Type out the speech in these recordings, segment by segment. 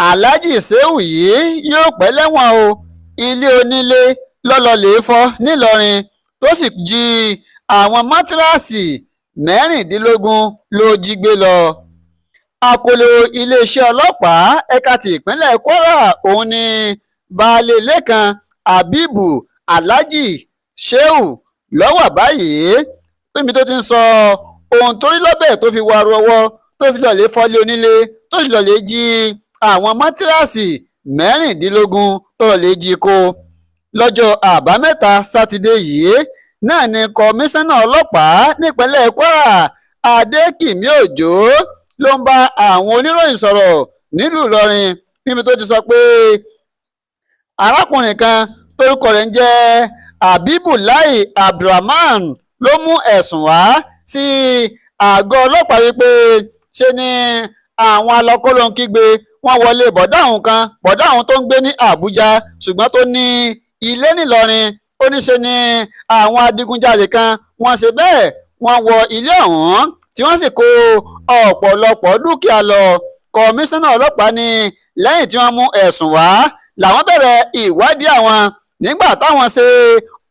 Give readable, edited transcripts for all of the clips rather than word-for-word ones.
aláàjì ṣéhù yìí yóò pẹ́ lẹ́wọ̀n o. ilé onílé lọ́lọ́lẹ̀ fọ́ ńìlọrin tó sì jí àwọn mátíráàsì mẹ́rìndínlógún ló jí gbé lọ. akọ̀lọ iléeṣẹ́ ọlọ́pàá ẹ̀ka ti ìpínlẹ̀ kwara òun ni baálé lẹ́kan habibu alhaji shehu lọ́wọ́ báyìí níbi tó ti ń sọ ohun tó rí lọ́bẹ̀ tó fi waru ọwọ́ tó fi lọ́ọ́ lè fọ́lé onílé tó fi lọ́ọ́ lè jí àwọn mátíráàsì mẹ́rìndínlógún tó lọ́ọ́ lè jí kó. lọ́jọ́ àbámẹ́ta sátidé yìí náà ni kọmíṣánná ọlọ́pàá nípínlẹ̀ kwara adékìmí òjó ló ń bá àwọn oníròyìn sọ̀rọ̀ nílùú ìlọrin níbi tó ti sọ pé arákùnrin kan torúkọ rẹ̀ ń jẹ́ habibulahi abdulrahman ló mú ẹ̀sùn wá sí àgọ́ ọlọ́pàá wípé ṣe ni àwọn alọ́kọ́lóńkígbe wọ́n wọlé bọ̀dá àwọn tó ń gbé ní àbújá ṣùgbọ́n tó ní ilé nìlọrin ó ní ṣe ni àwọn adigunjalè kan wọ́n ṣe bẹ́ẹ̀ wọ́n wọ ilé ọ̀hún tí wọ́n sì kó ọ̀pọ̀lọpọ̀ dúkìá lọ. kọmíṣánná ọlọ́pàá ní lẹ́yìn tí wọ́n mú ẹ̀sùn wá làwọn bẹ̀rẹ̀ ìwádìí àwọn nígbà táwọn ṣe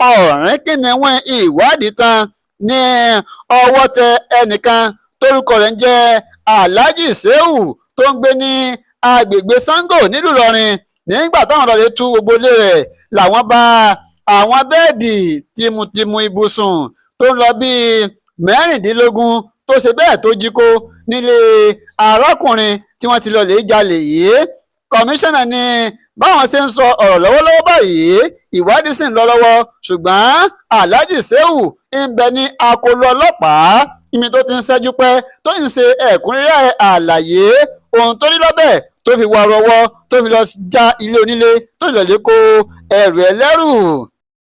ọ̀rìnkìnìwọ̀n ìwádìí tán ní ọwọ́ tẹ ẹnìkan tórúkọ rẹ̀ ń jẹ́ alhaji shehu tó ń gbé ní agbègbè sango nílùú ìlọrin. nígbà táwọn lọ́ọ́ tú gbogbo ilé rẹ̀ làwọn bá àwọn bẹ́ẹ̀dì tìmùtìmù ibùsùn tó ń lọ bíi mẹ́rìndínlógún tó ṣe bẹ́ẹ̀ tó jí kó nílé arákùnrin tí wọ́n ti lọ lè jalè yìí. kọmíṣánná ní báwọn ṣe ń sọ ọ̀rọ̀ lọ́wọ́lọ́wọ́ báyìí ìwádìí sì ń lọ lọ́wọ́ ṣùgbọ́n alhaji shehu ń bẹ ní akọlọ ọlọ́pàá ibi tó ti ń ṣẹ́jú pẹ́ tó ń ṣe ẹ̀kúnrẹ́rẹ́ àlàyé ohun tó rí lọ́bẹ̀ tó fi wà rọwọ́ tó fi lọ já ilé onílé tó fi lọ lè kó ẹrù ẹlẹ́rù.